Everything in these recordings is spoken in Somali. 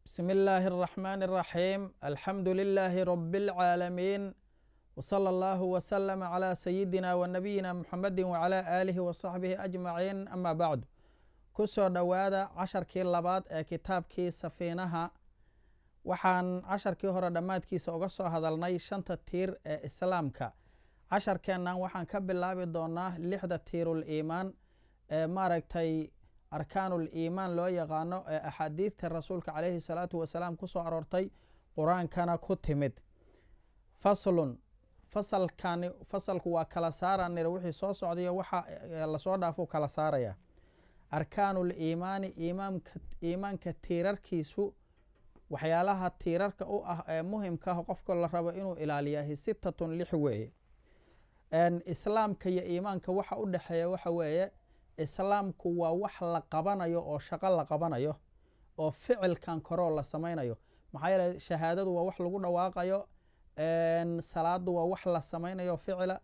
بسم الله الرحمن الرحيم الحمد لله رب العالمين وصلى الله وسلم على سيدنا ونبينا محمد وعلى آله وصحبه أجمعين أما بعد kusoo dhowaada casharkii labaad ee kitaabkii safiinaha waxaan casharkii hore dhammaadkiisa uga soo hadalnay shanta tiir ee islaamka casharkeennan waxaan ka bilaabi doonaa lixda tiirul iimaan ee maaragtay arkaanul iimaan loo yaqaano ee axaadiidta rasuulka calayhi salaatu wasalaam kusoo aroortay qur-aankana ku timid faslun fasalku waa kala saaranir wixii soo socdayo waxa lasoo dhaafuu kala saaraya arkaanul iimaani iimaanka tiirarkiisu waxyaalaha tiirarka u ah ee muhimka ah qofka la rabo inuu ilaaliyahay sittatun lix weeye islaamka iyo iimaanka waxa u dhexeeya waxa weeye islaamku waa wax la qabanayo oo shaqo la qabanayo oo ficilkan koroo la samaynayo maxaa yeele shahaadadu waa wax lagu dhawaaqayo salaadu waa wax la samaynayo ficila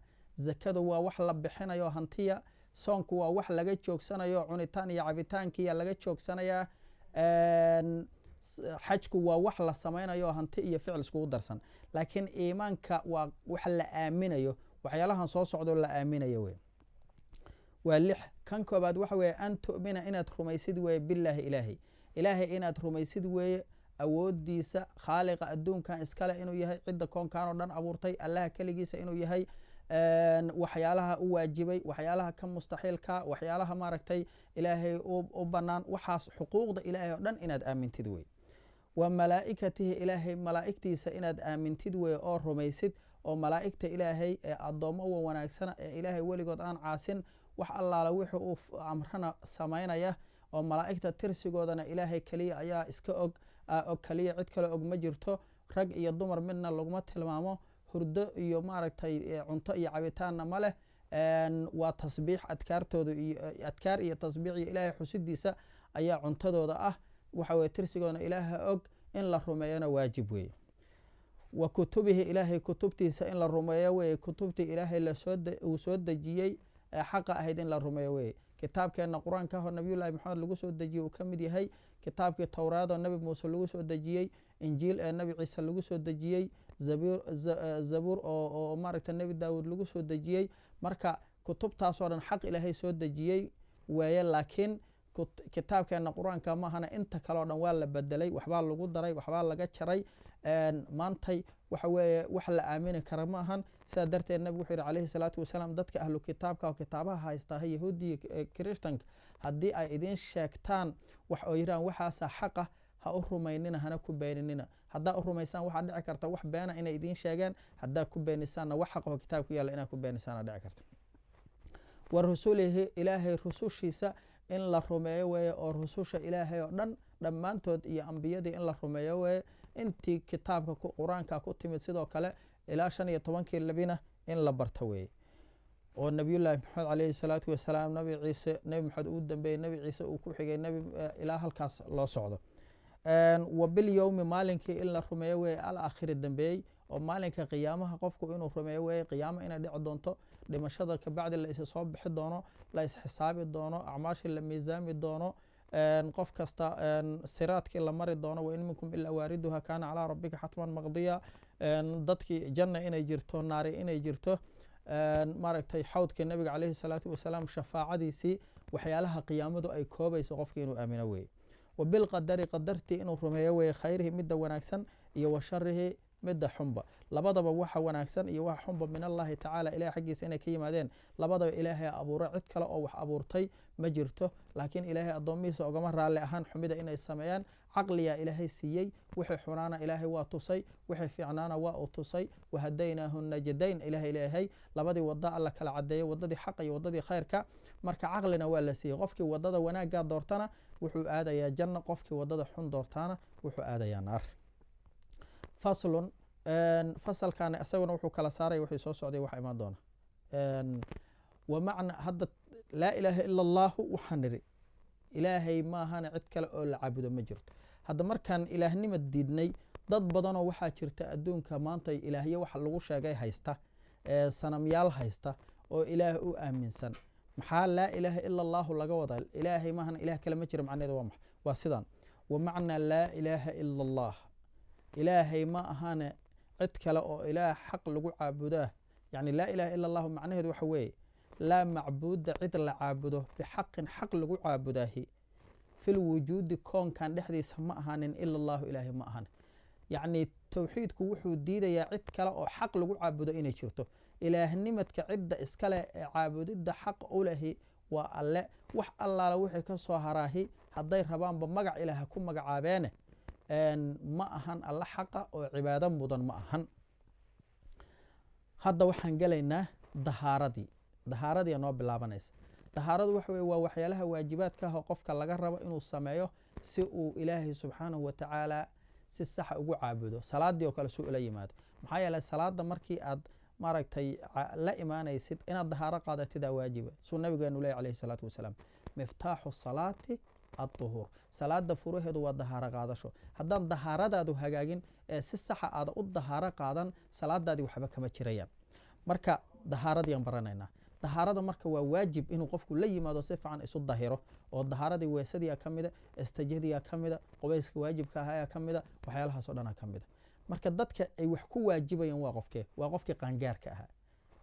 zakadu waa wax la bixinayo hantiya soonku waa wax laga joogsanayo cunitaan iyo cabitaankiiya laga joogsanayaa xajku waa wax la samaynayo hanti iyo ficil iskugu darsan laakiin iimaanka waa wax la aaminayo waxyaalahan soo socdo la aaminayo wey waa lix kan koobaad waxa weeye an tu'mina inaad rumaysid weeye bilaahi ilaahay inaad rumaysid weeye awoodiisa khaaliqa adduunkan iskale inuu yahay cidda koonkan oo dhan abuurtay allaha keligiisa inuu yahay waxyaalaha u waajibay waxyaalaha ka mustaxiilka waxyaalaha maaragtay ilaahay u banaan waxaas xuquuqda ilaahay oo dhan inaad aamintid wey wa malaa'ikatihi ilaahay malaa'igtiisa inaad aamintid wey oo rumaysid oo malaa'igta ilaahay ee addoommo wa wanaagsana ee ilaahay weligood aan caasin wax allaala wixii uu amrana samaynaya oo malaa'igta tirsigoodana ilaahay keliya ayaa iska og keliya cid kale og ma jirto rag iyo dumar midna laguma tilmaamo hurdo iyo maaragtay cunto iyo cabitaanna ma leh waa tasbiix adkaartooda iyo adkaar iyo tasbiix iyo ilaahay xusidiisa ayaa cuntadooda ah waxa weye tirsigoodana ilaaha og in la rumeeyana waajib weeye wa kutubihi ilaahay kutubtiisa in la rumeeyo weye kutubtii ilaahay uu soo dejiyey ee xaqa ahayd in la rumeeyo weye kitaabkeenna qur-aanka hor nabiyullahi maxamed lagu soo dejiyey uu ka mid yahay kitaabkii towraad oo nebi muuse lagu soo dejiyey injiil ee nebi ciise lagu soo dejiyey zabuur oo maaragta nebi daawuud lagu soo dejiyey marka kutubtaasoo dhan xaq ilaahay soo dejiyey weeye laakiin kitaabkeenna qur-aanka maahana inta kaleo dhan waa la bedelay waxbaa lagu daray waxbaa laga jaray maantay waxa weeye wax la aamini kara ma ahan sidaa darteed nabig wuxuu yihi calayhi salaatu wasalaam dadka ahlu kitaabka oo kitaabaha haystaa yahuudiya kirishtanka haddii ay idiin sheegtaan wax oo yiraan waxaasaa xaqa ha u rumaynina hana ku beeninina haddaa u rumaysaan waxaa dhici karta wax beena inay idiin sheegeen haddaa ku beenisaanna wax xaqoo kitaab ku yaalla inaad ku beenisaana dhici karta wa rusulihi ilaahay rusushiisa in la rumeeyo weeye oo rususha ilaahay oo dhan dhammaantood iyo ambiyadii in la rumeeyo weeye intii kitaabka qur-aanka ku timid sidoo kale ilaa 15 labina in la barto weeye oo nabiyullaahi maxamed calayhi salaatu wasalaam nabi ciise nebi maxamed uu dambeeyey nebi ciise uu ku xigay ilaa halkaas loo socdo wa bilyowmi maalinkii in la rumeeyo weeye al aakhiri dambeeyey oo maalinka qiyaamaha qofku inuu rumeeyo weeye qiyaamo inay dhici doonto dhimashada kabacdi la is soo bixi doono la isxisaabi doono acmaashii la miisaami doono qof kasta siraadkii la mari doono wain minkum ilaa waariduha kaana calaa rabbika xatman maqdiya dadkii janna inay jirto naari inay jirto maaragtay xawdkii nabiga calayhi salaatu wasalaam shafaacadiisii waxyaalaha qiyaamadu ay koobayso qofkii inuu aamino weeye wa bilqadari qadartii inuu rumeeyo weeye khayrihi midda wanaagsan iyo wa sharihi midda xunba labadaba waxa wanaagsan iyo waxa xunba min allahi tacaala ilahay xaggiisa inay ka yimaadeen labadaba ilaahay abuuro cid kale oo wax abuurtay ma jirto laakiin ilaahay addoomihiisa ogama raalli ahaan xumida inay sameeyaan caqliyaa ilaahay siiyey wixii xunaana ilaahay waa tusay wixii fiicnaana waa uu tusay wahadaynaahu najdayn ilaahay leeyahay labadii wada alla kala cadeeyey wadadii xaqa iyo wadadii khayrka marka caqlina waa la siiyey qofkii wadada wanaaggaa doortana wuxuu aadayaa janna qofkii wadada xun doortaana wuxuu aadayaa naar faslun fasalkan isaguna wuxuu kala saaraya wixii soo socday waxa imaan doona wamacna hadda laa ilaaha ila allahu waxaan nidhi ilaahay maahana cid kale oo la caabudo ma jirto hadda markaan ilaahnima diidnay dad badanoo waxaa jirta adduunka maanta ilaahyo waxa lagu sheegay haysta sanamyaal haysta oo ilaah u aaminsan maxaa laa ilaaha ila allahu laga wadaa ilaahay maahana ilaah kale ma jira macnaheedu waa maxay waa sidaan ومعنى لا إله إلا الله إلهي ما أهان عد كلا أو إله حق لقو عابده يعني لا إله إلا الله معناه دو حوي لا معبود عد لعابده بحق حق لقو عابده في الوجود كون كان دحدي سما أهان إلا الله إلهي ما أهان يعني توحيد كوحو ديدا يا عد كلا أو حق لقو عابده إني شرطه إله نمت كعد إسكالا عابد حق أوله وألا وح الله لو وحي كسو هراهي هداي ربان بمقع إله كم مقع عابانه أن ما أهان الله حق أو عبادة مدن ما أهان هذا وحن قلنا دهاردي أنه بلابانيس دهارد وحوي ووحيالها واجبات كها قفك لغا ربا إنو السمايو سئو إلهي سبحانه وتعالى سيساحة أقو عابده صلاة دي وكال سوء ليماد محايا للصلاة مركي أد maaragtay la imaanaysid inaad dahaaro qaadatidaa waajiba suu nabigeenu leeyahay calayhi salaatu wasalaam miftaaxu salaati adduhuur salaada furaheedu waa dahaaro qaadasho haddaan dahaaradaadu hagaagin ee si saxa aada u dahaaro qaadan salaadaadii waxba kama jirayaan marka dahaaradiyaan baranaynaa dahaarada marka waa waajib inuu qofku la yimaado si fiican isu dahiro oo dahaaradii weesadiyaa ka mida istajadiyaa ka mida qubayska waajibka ahaa ka mida waxyaalahaas oo dhanaa ka mida marka dadka ay wax ku waajibayaan waa qofkii qaangaarka ahaa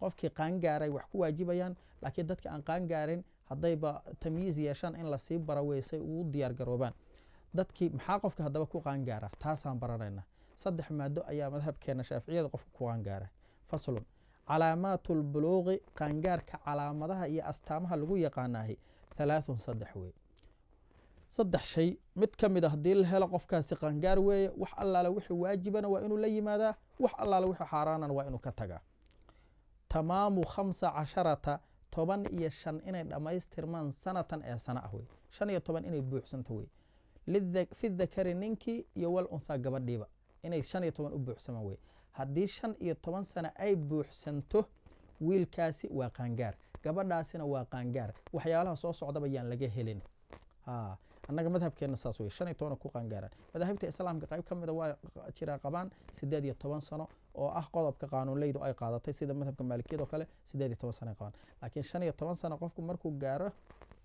qofkii qaangaaray wax ku waajibayaan laakiin dadka aan qaangaarin haddayba tamyiiz yeeshaan in lasii bara weysay ugu diyaar garoobaan dadkii maxaa qofka haddaba ku qaangaara taasaan baranaynaa 3 maado ayaa madhabkeena shaaficiyada qofka ku qaangaara faslun calaamaatu lbuluuqi qaangaarka calaamadaha iyo astaamaha lagu yaqaanaahi 3 wey 3 shay mid ka mid ah hadii la helo qofkaasi qaangaar weeye wax allaala wixii waajibana waa inuu la yimaadaa wax allaala wixii xaaraanana waa inuu ka tagaa tamaamu 15 15 inay dhammaystirmaan sanatan ee sana ah wey 15 inay buuxsanto wey fi dakari ninkii iyo wal unthaa gabadhiiba inay 15 u buuxsamaan wey haddii 15 sana ay buuxsanto wiilkaasi waa qaangaar gabadhaasina waa qaangaar waxyaalaha soo socdaba yaan laga helin annaga madhabkeena saas wey 15 ku qaangaaraan madhabta islaamka qayb ka mid ah waa jira qabaan 18 sano oo ah qodobka qaanuunleydu ay qaadatay sida madhabka maalikiyada kale 18 sano qabaan laakiin 15 sano qofku markuu gaaro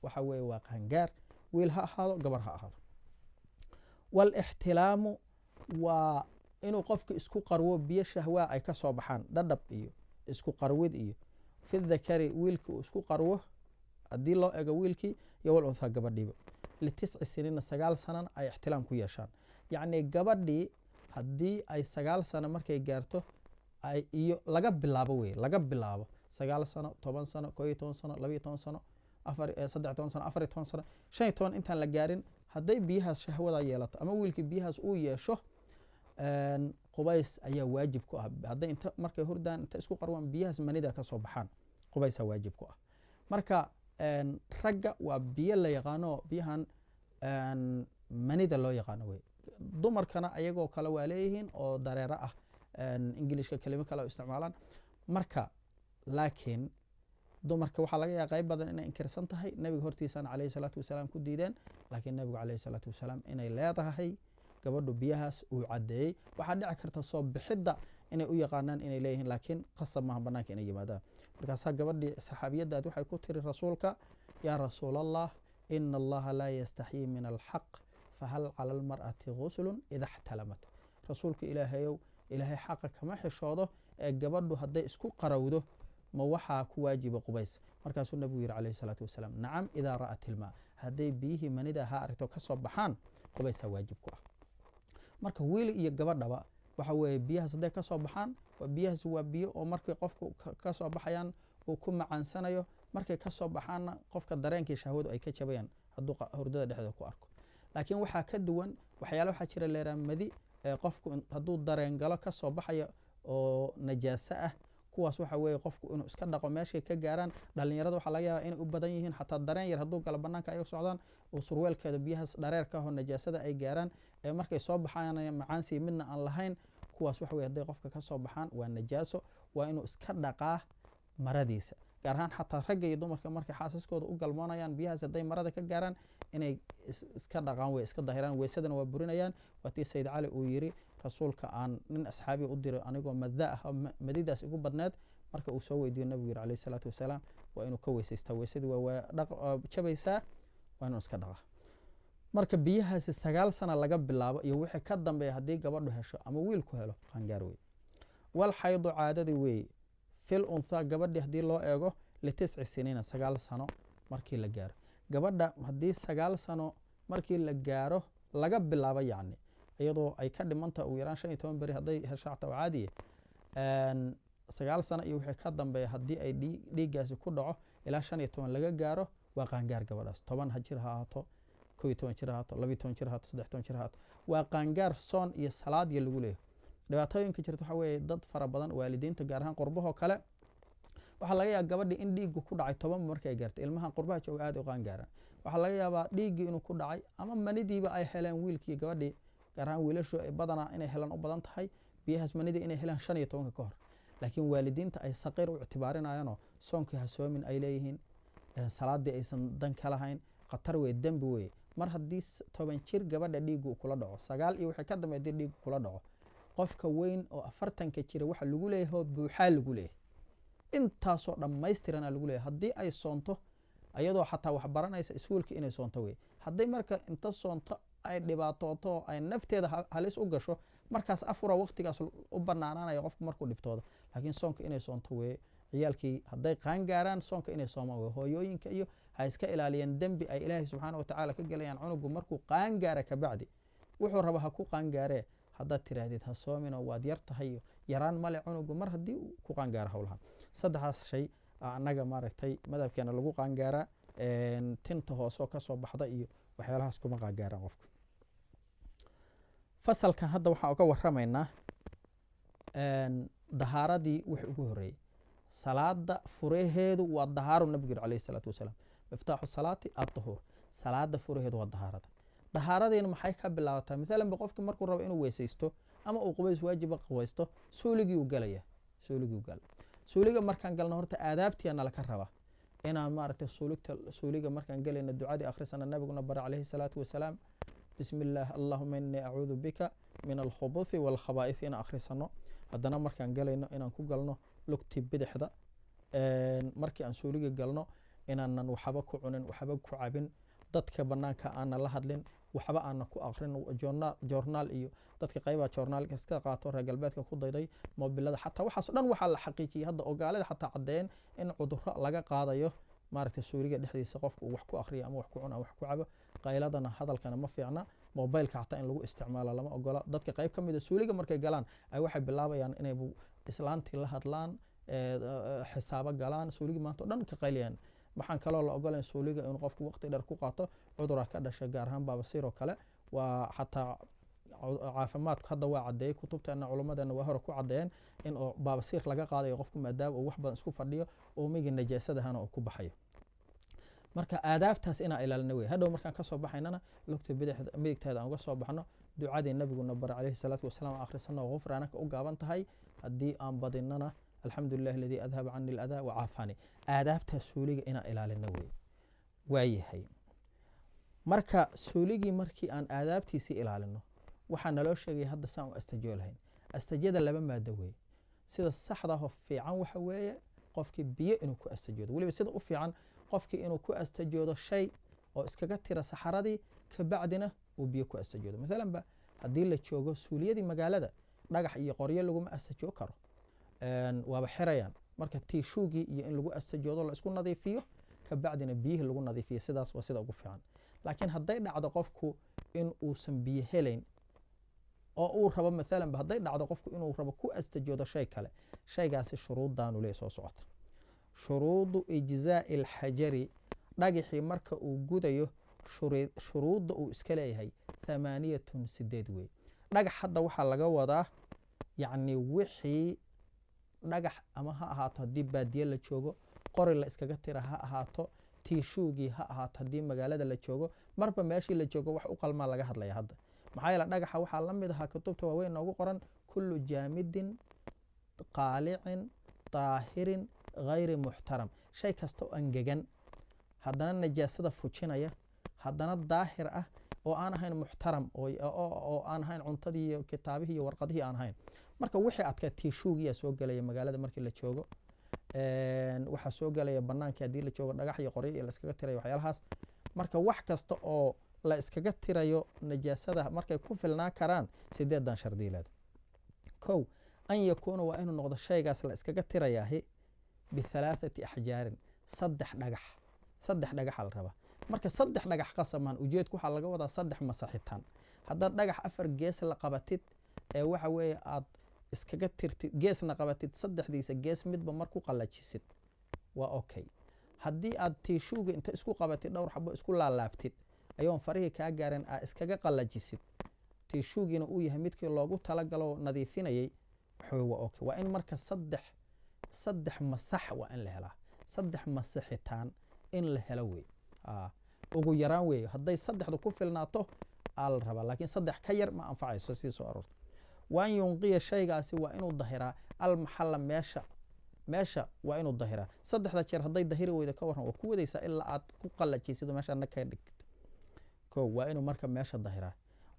waxa weeye waa qaangaar wiil ha ahaado gabar ha ahaado wal ihtilaamu waa inuu qofku isku qarwo biyo shahwa ay ka soo baxaan dhadhab iyo isku qarwid iyo fi dhakari wiilku isku qarwo hadii loo eego wiilkii iyo wal unthaa gabadhiiba ل9 سنين 9 سنة أي احتلام كويشان يعني قبضي هدي أي 9 سنة مركي جارته أي لقب باللابوي لقب باللابو 9 سنة 8 سنة 10 سنة 12 سنة 17 سنة 14 سنة شيء تون أنت لجارين هدي بيها شهوة يلات أما ويلك بيها سوية شو قبيس أي واجب كوه هدي أنت مركي هردان أنت اسكو قروان بيها منيدا كصبحان قبيس واجب كوه مركا ragga waa biyo la yaqaano biyahan manida loo yaqaano wey dumarkana ayagoo kale waa leeyihiin oo dareero ah ingiliishka kelimo kale oo isticmaalaan marka laakiin dumarka waxaa laga yaabaa qayb badan inay inkirsan tahay nabiga hortiisana calayhi salaatu wasalaam ku diideen laakiin nabigu calayhi salaatu wasalaam inay leedahay gabadhu biyahaas uu cadeeyey waxaa dhici karta soo bixidda inay u yaqaanaan inay leeyihiin laakiin qasab maaha banaanka inay yimaadaan markaasaa gabadhii saxaabiyadaad waxay ku tiri rasuulka yaa rasuul allah ina allaha laa yastaxyii min alxaq fahal cala almar'ati guslun ida xtalamat rasuulka ilaahayow ilaahay xaqa kama xishoodo ee gabadhu hadday isku qarowdo ma waxaa ku waajiba qubays markaasuu nabigu yidhi calayhi salaatu wasalaam nacam idaa ra'at ilmaa hadday biyihii manida ha aragto ka soo baxaan qubaysaa waajib ku ah marka wiil iyo gabadhaba waxa weeye biyahaas hadday ka soo baxaan biyahaas waa biyo oo markay qofku ka soo baxayaan uu ku macaansanayo markay ka soo baxaanna qofka dareenkii shahwadu ay ka jabayaan hadduu hurdada dhexdeeda ku arko laakiin waxaa ka duwan waxyaalo waxaa jira leeraa madi qofku hadduu dareen galo ka soo baxaya oo najaaso ah kuwaas waxa weeye qofku inuu iska dhaqo meeshay ka gaaraan dhalinyarada waxaa laga yaabaa inay u badan yihiin xataa dareen yar hadduu galo bannaanka ay socdaan uu surweelkeeda biyahaas dhareerka ah oo najaasada ay gaaraan ee markay soo baxaan macaansii midna aan lahayn kuwaas waxa weye hadday qofka ka soo baxaan waa najaaso waa inuu iska dhaqaa maradiisa gaar ahaan xataa ragga iyo dumarka markay xaasaskooda u galmoonayaan biyahaas hadday marada ka gaaraan inay iska dhaqaan way iska dahiraan weysadana waa burinayaan waatii sayid cali uu yiri rasuulka aan nin asxaabi u diray anigoo madda ah madidaas igu badneed marka uu soo weydiiyo nabigu yiri calayhi salaatu wasalaam waa inuu ka weysaystaa weysadii waa jabaysaa waa inuu iska dhaqaa marka biyahaasi 9 sano laga bilaabo iyo wixii ka dambeeya haddii gabadhu hesho ama wiilku helo qaangaar wey. wal xaydu caadadii wey fil unthaa gabadhii haddii loo eego litisci siniina 9 sano markii la gaaro. gabadha haddii 9 sano markii la gaaro laga bilaabo yacni iyadoo ay ka dhimanta ugu yaraan 15 beri hadday hesho xataa oo caadiye 9 sano iyo wixii ka dambeeya haddii ay dhiiggaasi ku dhaco ilaa 15 laga gaaro waa qaangaar gabadhaas. 10 jir ha ahaato 11 jir ha ahaato 12 jir ha ahaato 13 jir ha ahaato waa qaangaar soon iyo salaadya lagu leeyahay. dhibaatooyinka jirta waxaa weeye dad fara badan waalidiinta gaar ahaan qurbahoo kale waxaa laga yaaba gabadhii in dhiiggu ku dhacay 10 markay ay gaartay ilmaha qurbaha jooga aad u qaangaaraan waxaa laga yaabaa dhiiggii inuu ku dhacay ama manidiiba ay heleen wiilkii gabadhii gaar ahaan wiilashu ay badanaa inay helaan u badan tahay biyahaas manidii inay helaan 15 ka hor laakiin waalidiinta ay saqiir u ictibaarinayaanoo soonkii hasoomin ay leeyihiin salaadii aysan dan ka lahayn khatar wey dembi wey. mar haddii 10 jir gabadha dhiiggu kula dhaco 9 iyo wixii ka dambeeya haddii dhiiggu kula dhaco qofka weyn oo 40 jira waxa lagu leeyahay buuxaa lagu leeyahay intaasoo dhammaystirana lagu leeyahay haddii ay soonto ayadoo xataa wax baranaysa iskuulka inay soonto wey. hadday marka inta soonto ay dhibaatooto ay nafteeda halis u gasho markaas afura waqtigaas u banaanaanaya qofku markuu dhibtooda laakiin soonka inay soonto wey. ciyaalkii hadday qaangaaraan soonka inay soomaan wey. hooyooyinka iyo ha iska ilaaliyeen dembi ay ilaahay subxaana watacaala ka gelayaan cunugu markuu qaangaara kabacdi wuxuu raba ha ku qaangaaree haddaad tiraahdid ha soominoo waad yar tahay iyo yaraan male cunugu mar haddii uu ku qaangaaro howlahan. 3 shay annaga maaragtay madhabkeena lagu qaangaaraa tinta hoosoo ka soo baxda iyo waxyaalahaas kuma qaangaaraan qofka. fasalkan hadda waxaan uga warramaynaa dahaaradii wixii ugu horreeyey. salaada furaheedu waa dahaaro nabigu yiri calayhi salaatu wasalaam miftaaxu salaati ad-duhuur. salaada furaheedu waa dahaarada. dahaaradeena maxay ka bilaabataa midalan ba qofkii markuu rabo inuu weysaysto ama uu qubays waajiba qubaysto suuligii uu galaya suuliga markaan galno horta aadaabtiina la ka raba inaan maaragtay suuliga markaan galayna ducadii akhrisana nabiguna bara calayhi salaatu wasalaam bismillaah allahuma innii acuudu bika min alkhubuthi waalkhabaa'ithi inaan akhrisano haddana markaan galayno inaan ku galno lugtii bidixda markii aan suuliga galno inaanan waxba ku cunin waxba ku cabin dadka bannaanka aanan la hadlin waxba aanan ku aqrin joornaal iyo dadka qaybaha joornaalka iska qaato reer galbeedka ku dayday mobilada xataa waxaas dhan waxaa la xaqiijiyey hadda ogaalada xataa caddeeyeen in cudurro laga qaadayo maaragtay suuliga dhexdiisa qofku uu wax ku akhriyo ama wax ku cuno ama wax ku cabo qayladana hadalkana ma fiicna mobilka xataa in lagu isticmaalo lama ogola. dadka qayb ka mid a suuliga markay galaan ay waxay bilaabayaan inay islaantii la hadlaan xisaabo galaan suuliga maanta o dhan ka qayliyaan. waxaan kaloo la ogolayn suuliga inuu qofku waqti dheer ku qaato cudura ka dhasha gaar ahaan baabasiir oo kale waa xataa caafimaadku hadda waa caddeeyey kutubteena culummadeena waa hore ku caddeeyeen in oo baabasiir laga qaadayo qofku maadaama uu wax badan isku fadhiyo uumigii najaasadahana uu ku baxayo. marka aadaabtaas inaa ilaalina wey. hadhow markaan kasoo baxaynana lugta midigteeda aan uga soo baxno ducadii nabiguna bara calayhi salaatu wasalaam akhrisano oo qufraanaka u gaaban tahay haddii aan badinana alxamdu lilah aladii adhaba cani aladaa wacaafani. aadaabtaa suuliga inaan ilaalina wey. waayahay marka suuligii markii aan aadaabtiisii ilaalino waxaa naloo sheegaya hadda saan u astajiyo lahayn. astajiyada 2 maado wey. sida saxdaho fiican waxa weeye qofkii biyo inuu ku astajoodo weliba sida u fiican qofkii inuu ku astajoodo shay oo iskaga tira saxaradii kabacdina uu biyo ku astajoodo. maalan ba haddii la joogo suuliyadii magaalada dhagax iyo qoryo laguma astajoo karo waaba xirayaan marka tiishuugii iyo in lagu astajoodo la isku nadiifiyo kabacdina biyihii lagu nadiifiyo sidaas waa sida ugu fiican. laakiin hadday dhacdo qofku in uusan biyo helayn oo uu rabo maalan ba hadday dhacdo qofku inuu rabo ku astajoodo shay kale shaygaasi shuruuddaanu leeyahay soo socota. shuruudu ijzaa'i alxajari dhagixii marka uu gudayo shuruudda uu iska leeyahay 8 wey. dhagax hadda waxaa laga wadaa yacni wixii dhagax ama ha ahaato haddii baadiye la joogo qori la iskaga tira ha ahaato tiishuugii ha ahaato haddii magaalada la joogo marba meeshii la joogo wax u qalmaa laga hadlaya hadda. maxaa yeele dhagaxa waxaa la mid ahaa kutubta waaweyn noogu qoran kullu jaamidin qaalicin daahirin hayri muxtaram. shay kasta oo angegan haddana najaasada fujinaya haddana daahir ah oo aan ahayn muxtaram oo aan ahayn cuntadii iyo kitaabihii iyo warqadihii aan ahayn. marka wixii adkaa tiishuugiyaa soo gelaya magaalada markii la joogo waxaa soo gelaya bannaankii haddii la joogo dhagax iyo qoryo iyo la iskaga tiraya waxyaalahaas. marka wax kasta oo la iskaga tirayo najaasada markay ku filnaa karaan 8 shardiileed. kow an yakuuna waa inuu noqdo shaygaas la iskaga tirayaahi bihalaathati axjaarin 3 dhagax. 3 dhagaxa la rabaa. marka 3 dhagax qasamaan ujeedku waxaa laga wadaa 3 masaxitaan. haddaad dhagax 4 gees la qabatid ee waxa weeye aad iskaga tirtid geesna qabatid 3diisa gees midba marku qallajisid waa okay. haddii aad tiishuuga inta isku qabatid dhowr xabo isku laalaabtid ayoon farihii kaa gaarin aa iskaga qallajisid tiishuugiina uu yahay midkii loogu talagalo nadiifinayay waa okay. waa in marka 3 masax waa in la helaa. 3 masaxitaan in la helo wey ugu yaraan weeye. hadday 3 ku filnaato aa la rabaa laakiin 3 ka yar ma anfacayso sii soo aroorta. waan yunqiya shaygaasi waa inuu dahiraa almaxalla meesha waa inuu dahiraa. 3 jeer hadday dahiri weyda ka warran waa ku wadaysaa ilaa aad ku qallajiysid oo meesha kaga dhigtid. kow waa inuu marka meesha dahiraa.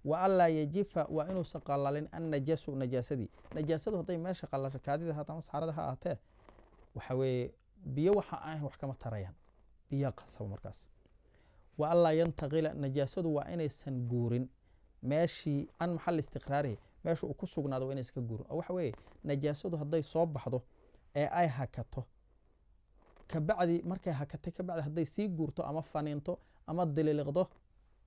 wa allaa yajifa waa inuusan qallalin annajaasu najaasadii. najaasadu hadday meesha qallasho kaadida haata ama saxarada ha ahatee waxa weeye biyo waxa ahayn wax kama tarayaan biyo qasaba markaas. wa allaa yantaqila najaasadu waa inaysan guurin meeshii can maxal istiqraarihi meesha uu ku sugnaado waa inaysan ka guurin. oo waxa weeye najaasadu hadday soo baxdo ee ay hakato kabacdi markay hakatay kabacdi hadday sii guurto ama faniinto ama dililiqdo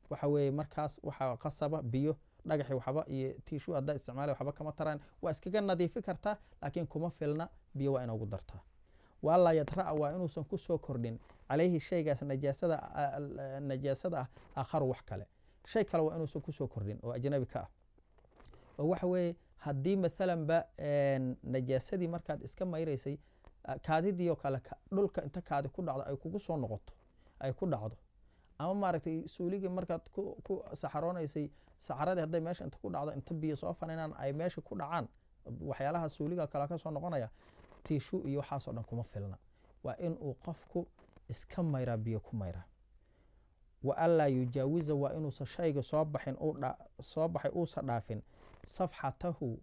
waxa weeye markaas waxaa qasaba biyo dhagaxi waxba iyo tiishu haddaa isticmaalay waxba kama taraan waa iskaga nadiifi kartaa laakiin kuma filna biyo waa inoogu dartaa. wa allaa yadra'a waa inuusan ku soo kordhin calayhi shaygaas najaasada ah aakharu wax kale. shay kale waa inuusan ku soo kordhin oo ajnabi ka ah. oo waxa weeye haddii maalanba najaasadii markaad iska mayraysay kaadidii oo kale dhulka inta kaadi ku dhacdo ay kugu soo noqoto ay ku dhacdo ama maaragtay suuligii markaad ku saxaroonaysay saxaradii hadday meesha inta ku dhacdo inta biyo soo fanaynaan ay meesha ku dhacaan waxyaalaha suuliga kale ka soo noqonaya tiishu iyo waxaasoo dhan kuma filna. waa inuu qofku iska mayraa biyo ku mayraa. wa allaa yujaawiza waa inuusan shayga soo baxay uusa dhaafin safxatahu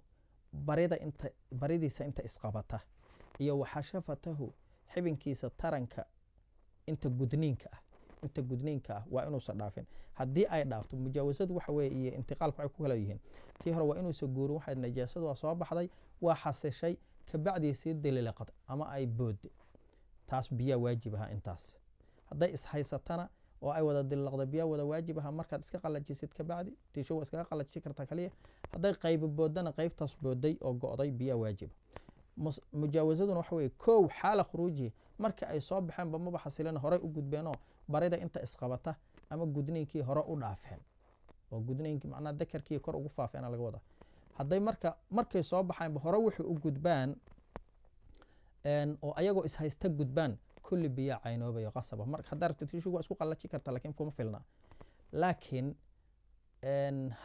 baridiisa inta isqabata iyo waxashafatahu xibinkiisa taranka inta gudniinka ah waa inuusan dhaafin. haddii ay dhaafto mujaawasadu waxa weeye iyo intiqaalku waxay ku kala yihiin. tii hore waa inuusan guurin waxay najaasadu waa soo baxday waa xasishay kabacdii sii dililiqad ama ay boodde taas biyaa waajib aha intaas. hadday ishaysatana oo ay wada dililiqda biyaa wada waajib aha markaad iska qallajisid kabacdi tiisho waa iskaga qallajisi kartaa kaliya. hadday qaybi boodana qaybtaas booday oo go'day biyaa waajiba. mujaawasaduna waxa weeye kow xaala khuruujihi marka ay soo baxeenba maba xasilina horey u gudbeenoo barida inta isqabata ama gudniinkii hore u dhaafeen oo gudniinkii macnaha dakarkii kor ugu faafeena laga wadaa. hadday markay soo baxaanba hore wuxuu u gudbaan oo ayagoo ishaysta gudbaan kulli biyaa caynoobayo qasaba. marka haddaa rabtid tiishu waa isku qallaji karta laakiin kuma filna. laakiin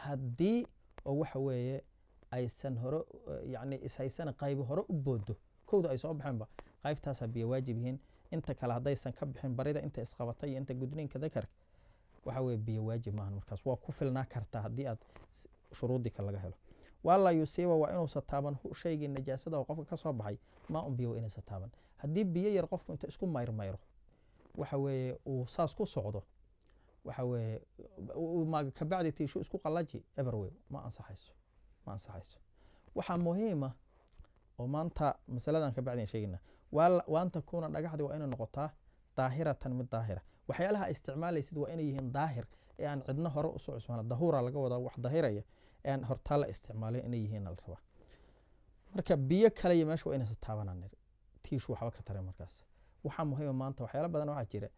haddii oo waxa weeye aysan hore yani ishaysana qaybi hore u boodo kowda ay soo baxeenba qaybtaasaa biyo waajib yihiin. inta kale haddaysan ka bixin barida inta isqabatay iyo inta gudniinka dakarka waxa weeye biyo waajib maahan markaas waa ku filnaa kartaa haddii aad shuruudii ka laga helo. wallaa yusiiba waa inuusan taaban shaygii najaasada oo qofka ka soo baxay maa un biyo waa inaysan taaban. haddii biyo yar qofku inta isku mayrmayro waxa weeye uu saas ku socdo waxa weeye kabacdi tiishu isku qallaji eberwey ma ansaxayso. waxaa muhiima oo maanta masaladan kabacdi sheegayna waan takuuna dhagaxdii waa inay noqotaa daahiratan mid daahira. waxyaalaha isticmaalaysid waa inay yihiin daahir ee aan cidna hore usoo isticmaalin. dahuura laga wadaa wax daahiraya ee aan hortaa la isticmaalin inay yihiin la rabaa. marka biyo kale iyo meesha waa inaysan taabanaan tiishu waxba ka taray markaas. waxaa muhiima maanta waxyaala badan waxaa jira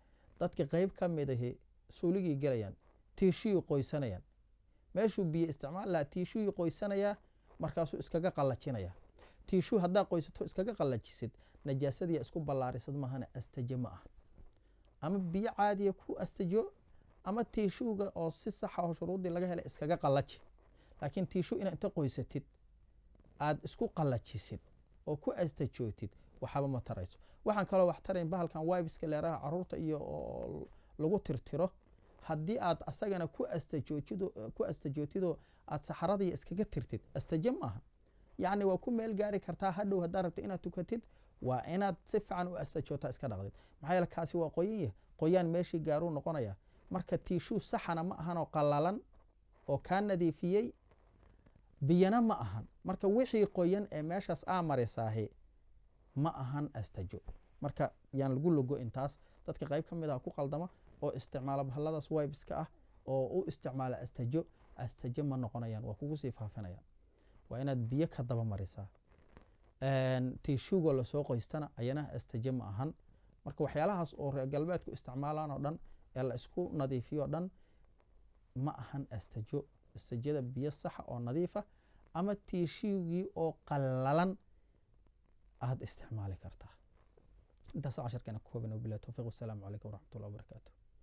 dadka qayb ka mid ahi suuligii gelayaan tiishuyii qoysanayaan meeshuu biyo isticmaal lahaa tiishuyii qoysanayaa markaasuu iskaga qallajinaya. tiishu haddaa qoysato iskaga qallajisid najaasadii isku ballaarisad maahane astajo ma aha. ama biyo caadiya ku astajo ama tiishuuga oo si saxa oo shuruudii laga helay iskaga qallaji. laakiin tiishu inaad inta qoysatid aad isku qallajisid oo ku astajootid waxba ma tarayso. waxaan kaloo wax tarayn bahalkan wibeska leeraha caruurta iyo oo lagu tirtiro haddii aad asagana ku astajootido aad saxaradii iskaga tirtid astajo maaha. yacni waa ku meel gaari kartaa hadhow haddaa rabta inaad tukatid waa inaad si fiican u astajootaa iska dhaqdid. maxaa yeele kaasi waa qoyan yahay qoyaan meeshii gaaruu noqonaya marka tiishuu saxana ma ahan oo qallalan oo kaa nadiifiyey biyana ma ahan marka wixii qoyan ee meeshaas aa marisaahi ma ahan astajo marka yaan lagu logo intaas dadka qayb ka mid ah ku qaldama oo isticmaala bahalladaas wibeska ah oo u isticmaala astajo ma noqonayaan waa kugu sii faafinayaan waa inaad biyo ka daba marisaa tiishuuga lasoo qoystana ayana astajo ma ahan marka waxyaalahaas oo reer galbeedku isticmaalaan oo dhan ee la isku nadiifiyo dhan ma ahan astajo astajada biyo saxa oo nadiifa ama tiishuugii oo qallalan aad isticmaali kartaa intaas casharkeena ku koobana wabillahi tawfiiq wassalaamu calaykum waraxmatullahi wabarakaatuh